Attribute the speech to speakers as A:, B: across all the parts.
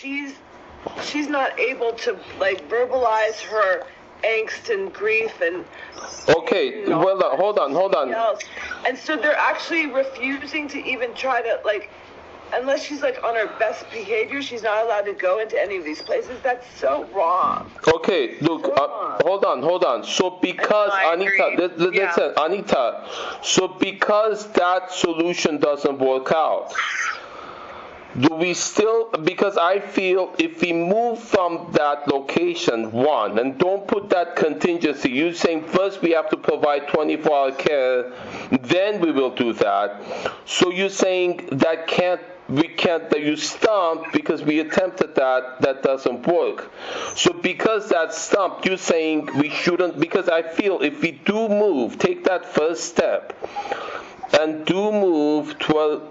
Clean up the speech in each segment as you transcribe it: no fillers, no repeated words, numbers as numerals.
A: she's not able to like verbalize her angst and grief and
B: hold on.
A: And so they're actually refusing to even try to like, unless she's like on her best behavior, she's not allowed to go into any of these places. That's so wrong.
B: Okay, look, hold on. So because listen, Anita, so because that solution doesn't work out, do we still, because I feel if we move from that location, one, and don't put that contingency, you're saying first we have to provide 24-hour care, then we will do that. So you're saying that you stumped because we attempted that doesn't work. So because that's stumped, you're saying we shouldn't, because I feel if we do move, take that first step, and do move to a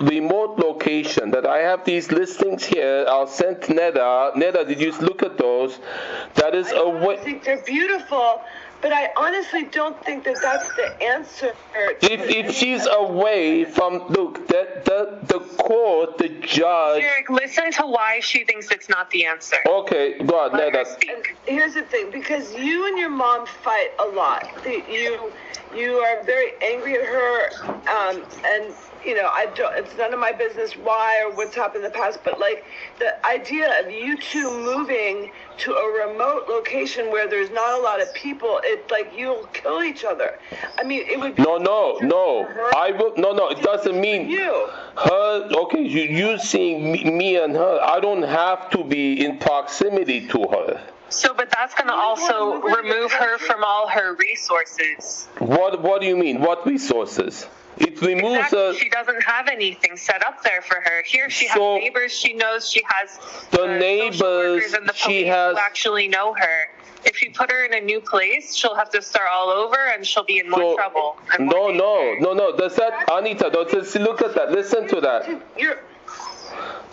B: remote location, that I have these listings here, I'll send Neda. Neda, did you look at those? That is a way.
A: I think they're beautiful, but I honestly don't think that that's the answer.
B: If she's away from, look, the court, the judge.
C: Eric, listen to why she thinks it's not the answer.
B: Okay, go on, Neda.
A: Here's the thing, because you and your mom fight a lot. You are very angry at her, and you know, it's none of my business why or what's happened in the past, but like the idea of you two moving to a remote location where there's not a lot of people, it's like you'll kill each other. I mean, it would be
B: No, it doesn't mean
A: you.
B: Her, okay, you seeing me and her, I don't have to be in proximity to her.
C: So, but that's going to also remove her from all her resources.
B: What do you mean? What resources? It removes her.
C: She doesn't have anything set up there for her. Here she has neighbors. She knows she has
B: the neighbors.
C: And the police who actually know her. If you put her in a new place, she'll have to start all over, and she'll be in more trouble.
B: No. Does that, Anita? Look at that. Listen to that.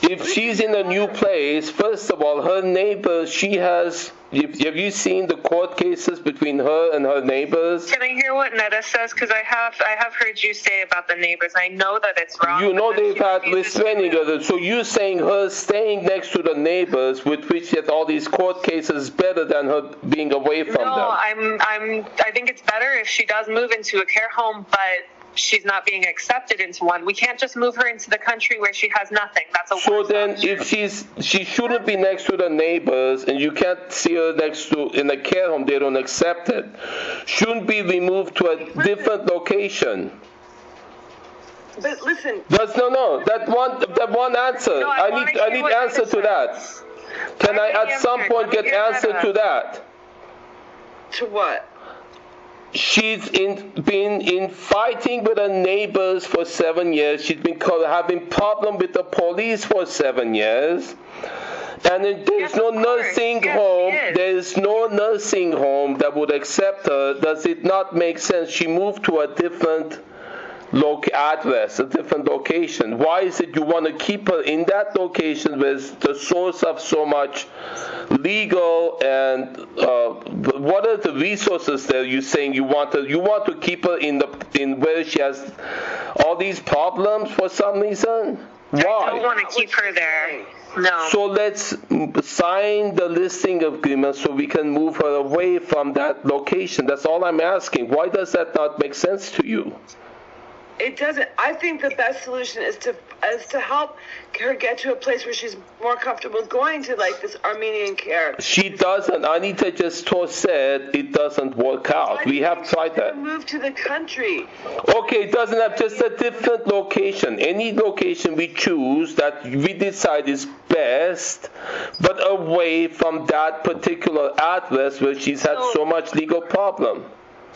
B: If she's in a new place, first of all, her neighbors, she has. Have you seen the court cases between her and her neighbors?
C: Can I hear what Neda says? Because I have heard you say about the neighbors. I know that it's wrong.
B: You know they've had restraining orders. So you're saying her staying next to the neighbors, with which she has all these court cases, is better than her being away from them?
C: No, I think it's better if she does move into a care home, but she's not being accepted into one. We can't just move her into the country where she has nothing. That's a
B: so then option. If she shouldn't be next to the neighbors, and you can't see her next to in a care home, they don't accept it, shouldn't be removed to a different location.
A: But listen,
B: that one answer.
C: No,
B: I need answer to that. Can I at some point get answer to that?
A: To what?
B: She's been in fighting with her neighbors for 7 years. She's been having problem with the police for 7 years. And there's no nursing home. There's no nursing home that would accept her. Does it not make sense? She moved to a different address, a different location. Why is it you want to keep her in that location with the source of so much legal and what are the resources there? You're saying you want to keep her in where she has all these problems for some reason? Why?
C: I don't want to keep her there. No.
B: So let's sign the listing agreement so we can move her away from that location. That's all I'm asking. Why does that not make sense to you?
A: It doesn't. I think the best solution is to help her get to a place where she's more comfortable going to like this Armenian care.
B: She doesn't. Anita just said it doesn't work out. We have tried that.
A: Move to the country.
B: Okay, it doesn't have just a different location. Any location we choose that we decide is best, but away from that particular address where she's had so much legal problem.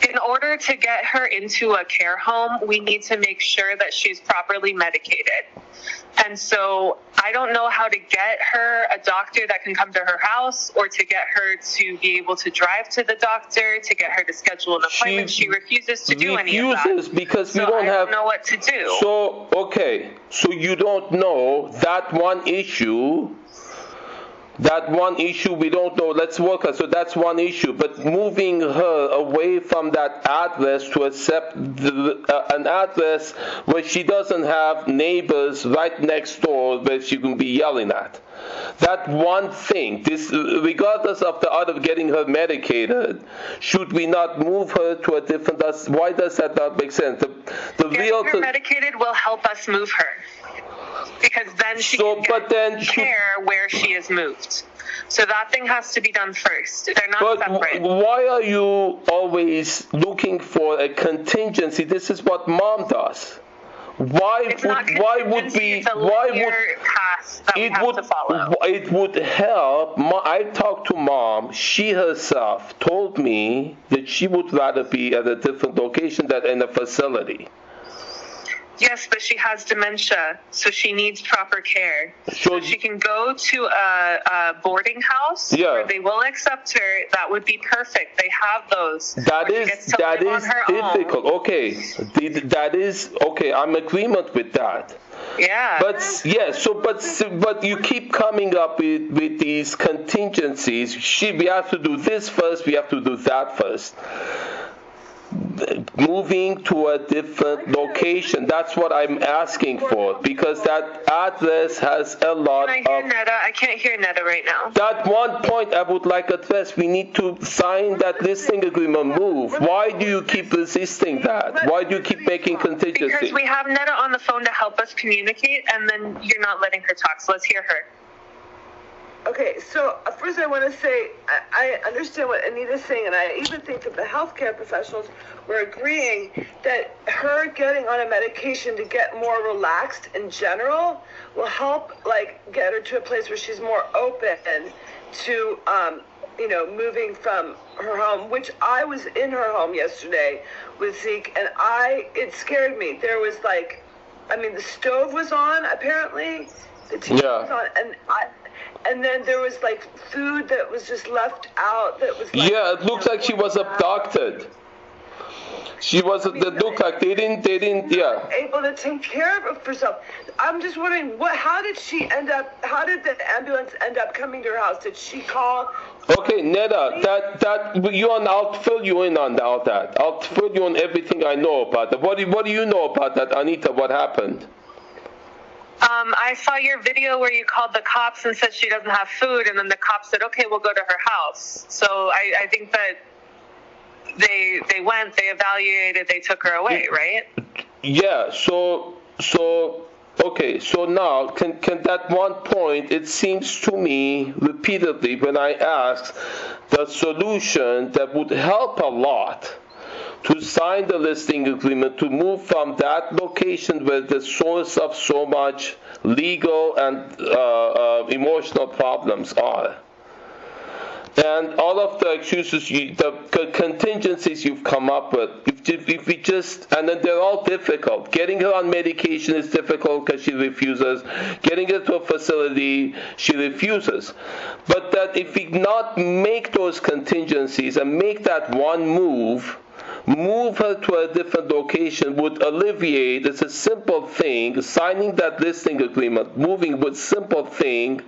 C: In order to get her into a care home, we need to make sure that she's properly medicated. And so I don't know how to get her a doctor that can come to her house, or to get her to be able to drive to the doctor, to get her to schedule an appointment. She refuses to do any of that.
B: Refuses because we don't
C: I don't know what to do.
B: So, okay, so you don't know that one issue. That one issue we don't know. Let's work on. So that's one issue. But moving her away from that address to accept an address where she doesn't have neighbors right next door where she can be yelling at. That one thing, this, regardless of the other getting her medicated, should we not move her to a different? Why does that not make sense?
C: Getting her medicated will help us move her, because then she can get care where she is moved. So that thing has to be done first. They're not separate.
B: Why are you always looking for a contingency? This is what mom does. It would help. I talked to mom. She herself told me that she would rather be at a different location than in a facility.
C: Yes, but she has dementia, so she needs proper care. So she can go to a boarding house where they will accept her. That would be perfect. They have those.
B: That is difficult. Okay, that is okay. I'm in agreement with that.
C: Yeah.
B: But you keep coming up with these contingencies. We have to do this first. We have to do that first. Moving to a different location. That's what I'm asking for, because that address has a lot of...
C: I can't hear Neda right now.
B: That one point I would like address. We need to sign that listing agreement. Move. Why do you keep resisting that? Why do you keep making contingencies?
C: Because we have Neda on the phone to help us communicate, and then you're not letting her talk, so let's hear her.
A: Okay, so first I want to say I understand what Anita's saying, and I even think that the healthcare professionals were agreeing that her getting on a medication to get more relaxed in general will help, like, get her to a place where she's more open to, moving from her home, which I was in her home yesterday with Zeke, and it scared me. There was the stove was on, apparently, the TV was on, and then there was food that was just left out. That was
B: it looks like she was abducted. She wasn't. It looked like they didn't.
A: Able to take care of herself. I'm just wondering, how did she end up? How did the ambulance end up coming to her house? Did she call?
B: Okay, Neda, I'll fill you in on all that. I'll fill you on everything I know about that. What do you know about that, Anita? What happened?
C: I saw your video where you called the cops and said she doesn't have food, and then the cops said, okay, we'll go to her house. So I think that they went, they evaluated, they took her away, right?
B: Yeah, so now, can that one point, it seems to me repeatedly when I asked, the solution that would help a lot to sign the listing agreement, to move from that location where the source of so much legal and emotional problems are. And all of the excuses, the contingencies you've come up with, if we just, and then they're all difficult. Getting her on medication is difficult because she refuses. Getting her to a facility, she refuses. But that if we not make those contingencies and make that one move her to a different location would alleviate, it's a simple thing, signing that listing agreement, moving with simple thing,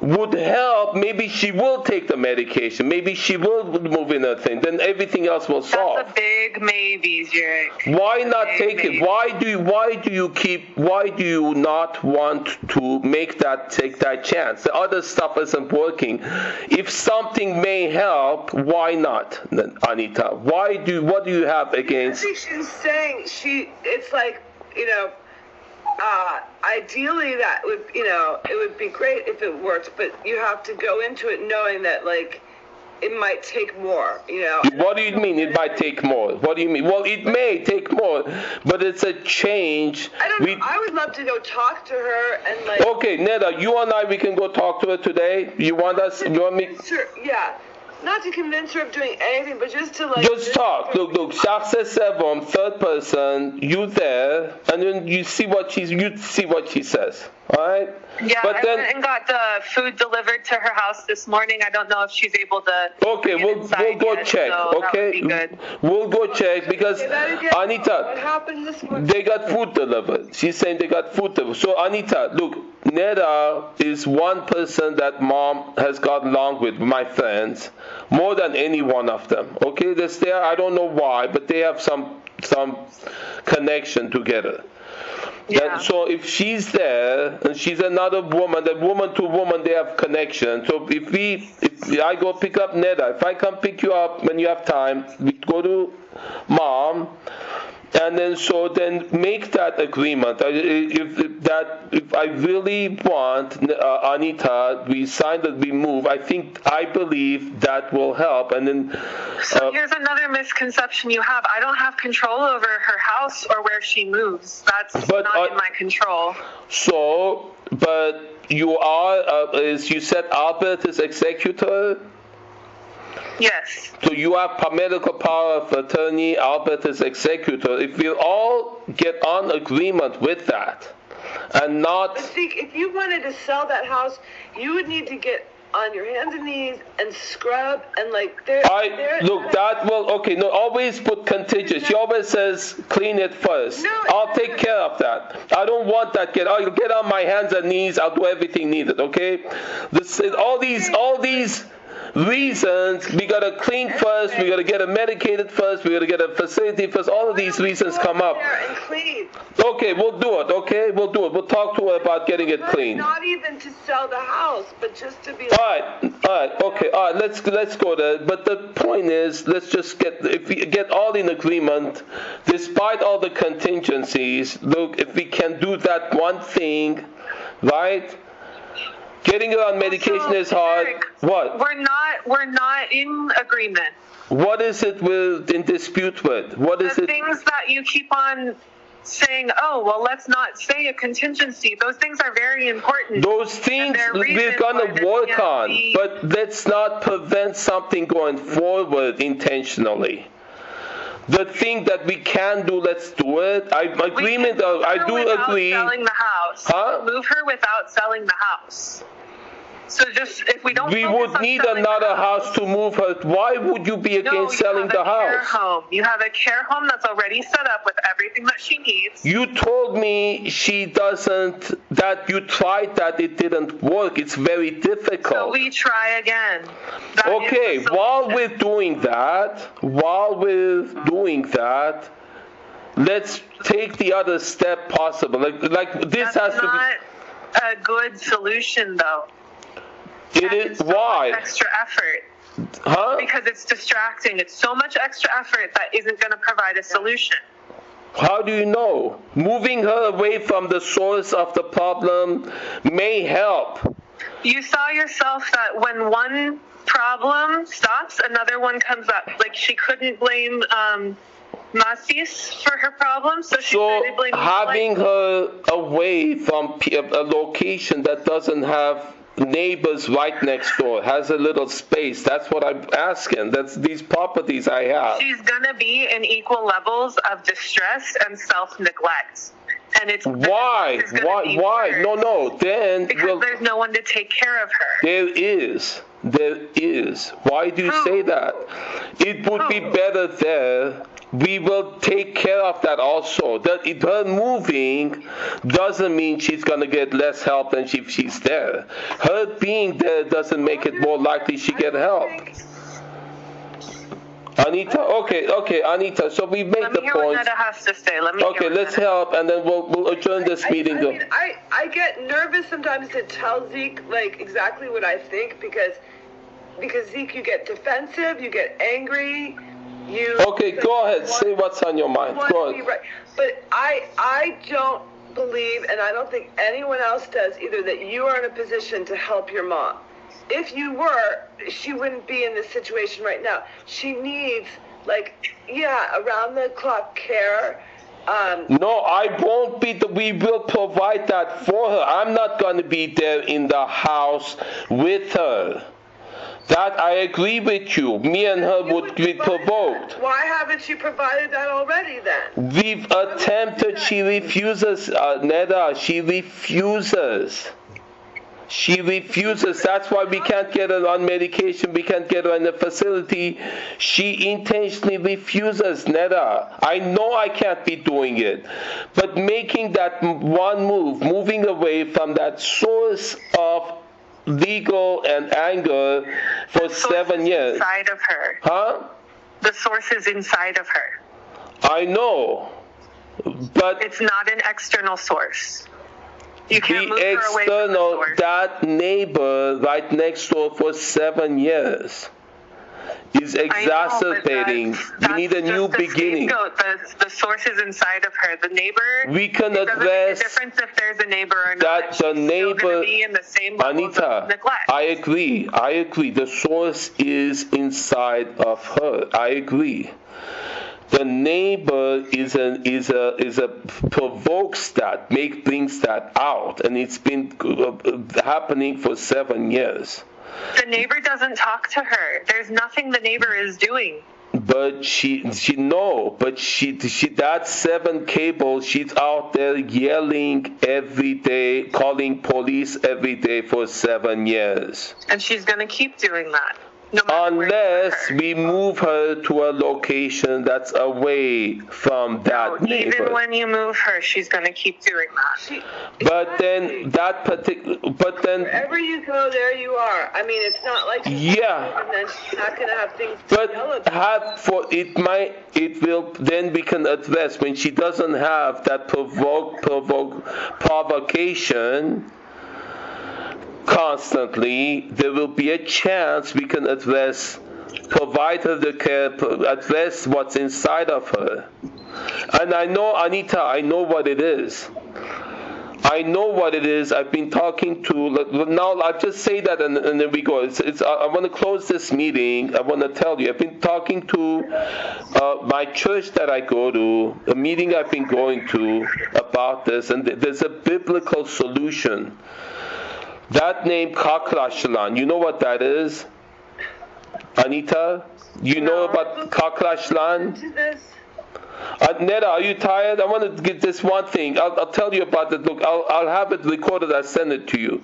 B: would help. Maybe she will take the medication. Maybe she will move in her thing. Then everything else will solve.
C: That's a big maybe, Jurek.
B: Why not take it? Why do you not want to take that chance? The other stuff isn't working. If something may help, why not, Anita? What do you have against?
A: I think she's saying it's like, ideally that would, it would be great if it worked, but you have to go into it knowing that, it might take more,
B: What do you mean it might take more? What do you mean? Well, it may take more, but it's a change.
A: I don't know. I would love to go talk to her and
B: Okay, Neda, you and I, we can go talk to her today. You want me?
A: Sure, yeah. Not to convince her of doing anything, but just to
B: Just talk. Look. Sevom, third person. You there, and then you see what she says. All right.
C: Yeah, I went and got the food delivered to her house this morning. I don't know if she's able to.
B: Okay, we'll go check.
C: So
B: okay, we'll go check because Anita,
A: what happened this morning?
B: They got food delivered. She's saying they got food delivered. So Anita, look. Neda is one person that mom has got along with, my friends, more than any one of them. Okay, that's there. I don't know why, but they have some connection together.
C: Yeah.
B: And so if she's there and she's another woman, that woman to woman they have connection. So if I go pick up Neda, if I come pick you up when you have time, we go to mom. And then make that agreement. If I really want Anita, we sign that we move. I believe that will help. And then.
C: So here's another misconception you have. I don't have control over her house or where she moves. That's not in my control.
B: So, but you are, as you said, Albert is executor.
C: Yes.
B: So you have medical power of attorney, Albert is executor. If we all get on agreement with that, and not...
A: But see, if you wanted to sell that house, you would need to get on your hands and knees and scrub and always put contingency. She always says clean it first.
B: No, I'll take care of that. I don't want that. I'll get on my hands and knees. I'll do everything needed. Okay. All these reasons, we gotta clean first, we gotta get it medicated first, we gotta get a facility first. All of these reasons come up. Okay, we'll do it. Okay, we'll do it. We'll talk to her about getting it clean.
A: Not even to sell the house, but just to be.
B: All right, okay, all right. Let's go there. But the point is, let's just if we get all in agreement, despite all the contingencies. Look, if we can do that one thing, right? Getting her on medication is hard.
C: Eric,
B: what?
C: We're not in agreement.
B: What is it in dispute with? What is
C: the things that you keep on saying, oh, well, let's not say a contingency. Those things are very important.
B: Those things we're going to work on, but let's not prevent something going forward intentionally. The thing that we can do, let's do it. I do agree.
C: Selling the house.
B: Huh?
C: Move her without selling the house. So just if we don't.
B: We would need another house to move her. Why would you be against selling the house?
C: Care home. You have a care home that's already set up with everything that she needs.
B: You told me she doesn't. That you tried that, it didn't work. It's very difficult.
C: So we try again.
B: Okay. While we're doing that, let's take the other step possible. Like this has to be.
C: That's not a good solution, though.
B: It is why
C: extra effort.
B: Huh?
C: Because it's distracting. It's so much extra effort that isn't going to provide a solution.
B: How do you know? Moving her away from the source of the problem may help.
C: You saw yourself that when one problem stops, another one comes up. Like she couldn't blame Masis for her problem, so she started blaming
B: having her away from a location that doesn't have neighbors right next door, has a little space. That's what I'm asking. That's these properties I have.
C: She's gonna be in equal levels of distress and self-neglect. And it's
B: why? No. Then
C: because there's no one to take care of her.
B: There is. Why do you say that? It would be better there. We will take care of that also. That her moving doesn't mean she's going to get less help than if she's there. Her being there doesn't make it more likely she get help. Anita, okay, Anita. So we make the point.
C: Let me hear what Neda has to say.
B: Let's help, and then we'll adjourn this meeting.
A: I get nervous sometimes to tell Zeke exactly what I think because Zeke, you get defensive, you get angry.
B: Go ahead. Say what's on your mind. Go ahead.
A: Right. But I don't believe, and I don't think anyone else does either, that you are in a position to help your mom. If you were, she wouldn't be in this situation right now. She needs, around-the-clock care.
B: No, I won't be. We will provide that for her. I'm not going to be there in the house with her. That I agree with you. Me and her would be provoked.
A: Why haven't you provided that already then?
B: We've attempted. She refuses, Neda. She refuses. She refuses. That's why we can't get her on medication. We can't get her in a facility. She intentionally refuses, Neda. I know I can't be doing it. But making that one move, moving away from that source of legal and anger for 7 years.
C: Inside of her.
B: Huh?
C: The source is inside of her.
B: I know. But
C: it's not an external source. You can't
B: the
C: move her away from the source.
B: That neighbor right next door for 7 years is exacerbating. We need a new beginning.
C: The source is inside of her. The neighbor.
B: We can address.
C: It doesn't make a difference if there's a neighbor or not.
B: That the neighbor.
C: Be in the same levels
B: Anita,
C: of neglect.
B: I agree. The source is inside of her. I agree. The neighbor provokes that, brings that out, and it's been happening for 7 years.
C: The neighbor doesn't talk to her. There's nothing the neighbor is doing.
B: But that 7 cable, she's out there yelling every day, calling police every day for 7 years.
C: And she's going to keep doing that. No
B: unless we move her to a location that's away from that neighbor.
C: Even when you move her, she's going to keep doing that.
A: Wherever you go, there you are. I mean, it's not like and then she's not going to have things.
B: But it will then we can address when she doesn't have that provocation. Constantly, there will be a chance we can provide her the care, address what's inside of her. And I know, Anita, I know what it is. I've been talking to, now I'll just say that and then we go. I want to close this meeting. I want to tell you, I've been talking to my church that I go to, a meeting I've been going to about this, and there's a biblical solution. That name Kakrashlan, you know what that is? Anita? You know about Kakrashlan? Neda, are you tired? I want to get this one thing. I'll tell you about it. Look, I'll have it recorded. I'll send it to you.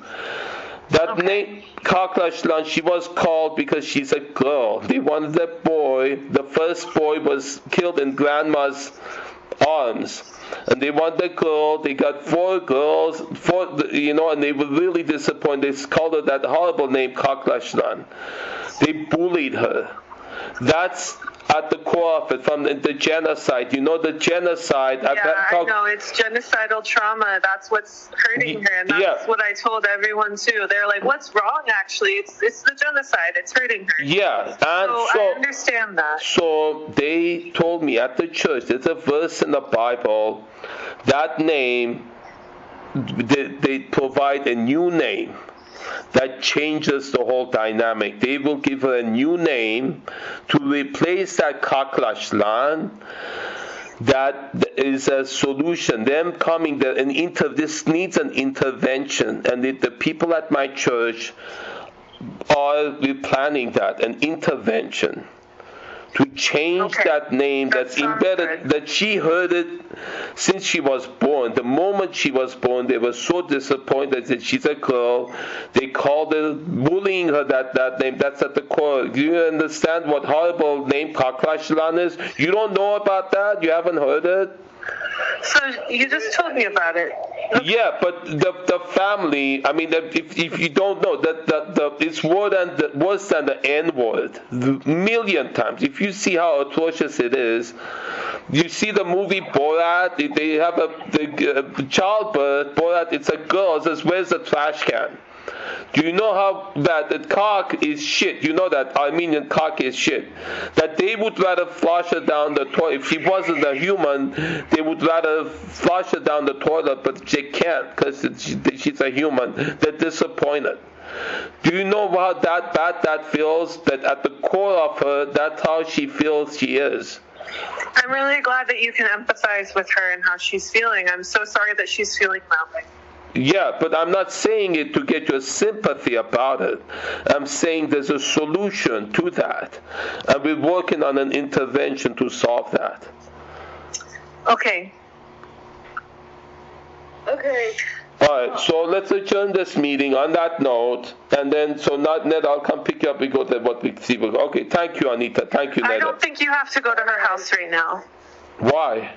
B: That name Kakrashlan, she was called because she's a girl. They wanted that boy. The first boy was killed in grandma's arms. And they want the girl. They got 4 girls, and they were really disappointed. They called her that horrible name, Kakrashlan. They bullied her. That's at the core of it, from the genocide. You know the genocide.
C: Yeah, I know. It's genocidal trauma. That's what's hurting her. And that's what I told everyone, too. They're like, what's wrong, actually? It's the genocide. It's hurting her.
B: Yeah. And
C: so I understand that.
B: So they told me at the church, there's a verse in the Bible, that name, they provide a new name that changes the whole dynamic. They will give her a new name to replace that Kakrashlan. That is a solution. Them coming there, this needs an intervention, and the people at my church are planning that, an intervention to change that name that's embedded, that she heard it since she was born. The moment she was born, they were so disappointed that she's a girl. They called her, bullying her that name. That's at the core. Do you understand what horrible name Kakrashlan is? You don't know about that? You haven't heard it?
C: So you just told me about it. Okay.
B: Yeah, but the family, I mean, if you don't know, it's worse than the N-word, a million times. If you see how atrocious it is, you see the movie Borat, they have the childbirth, Borat, it's a girl, it says, where's the trash can? Do you know how that the cock is shit? You know that Armenian cock is shit. That they would rather flush her down the toilet. If she wasn't a human, they would rather flush her down the toilet, but they can't because she's a human. They're disappointed. Do you know how bad that feels? That at the core of her, that's how she feels she is.
C: I'm really glad that you can empathize with her and how she's feeling. I'm so sorry that she's feeling that way.
B: Yeah, but I'm not saying it to get your sympathy about it. I'm saying there's a solution to that. And we're working on an intervention to solve that.
C: Okay.
A: Okay.
B: Alright, so let's adjourn this meeting on that note, and then, so not Ned, I'll come pick you up, we go to what we see. Okay, thank you, Anita, thank you, Ned.
C: I don't think you have to go to her house right now.
B: Why?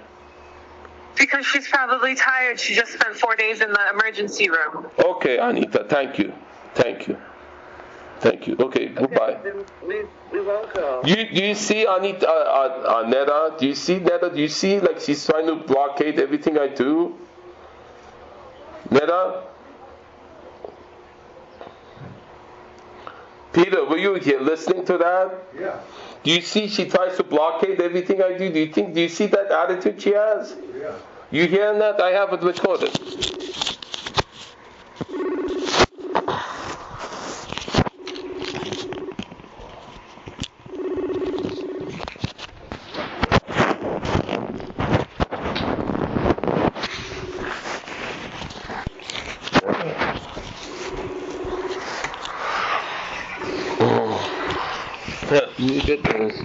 C: Because she's probably tired. She just spent 4 days in the emergency room.
B: Okay, Anita, thank you. Okay, goodbye.
A: We won't go.
B: You see Anita, Neda? Do you see Neda? Do you see like she's trying to blockade everything I do? Neda? Peter, were you here listening to that?
D: Yeah.
B: Do you see she tries to blockade everything I do? Do you see that attitude she has?
D: Yeah.
B: You hearing that? I have it recorded. Yeah, you get this.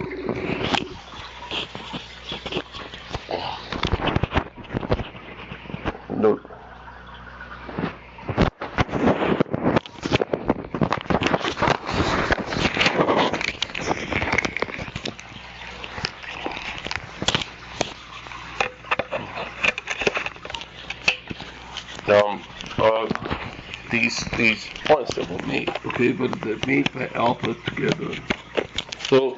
B: No. These points that were made, okay, but they're made by alpha together. So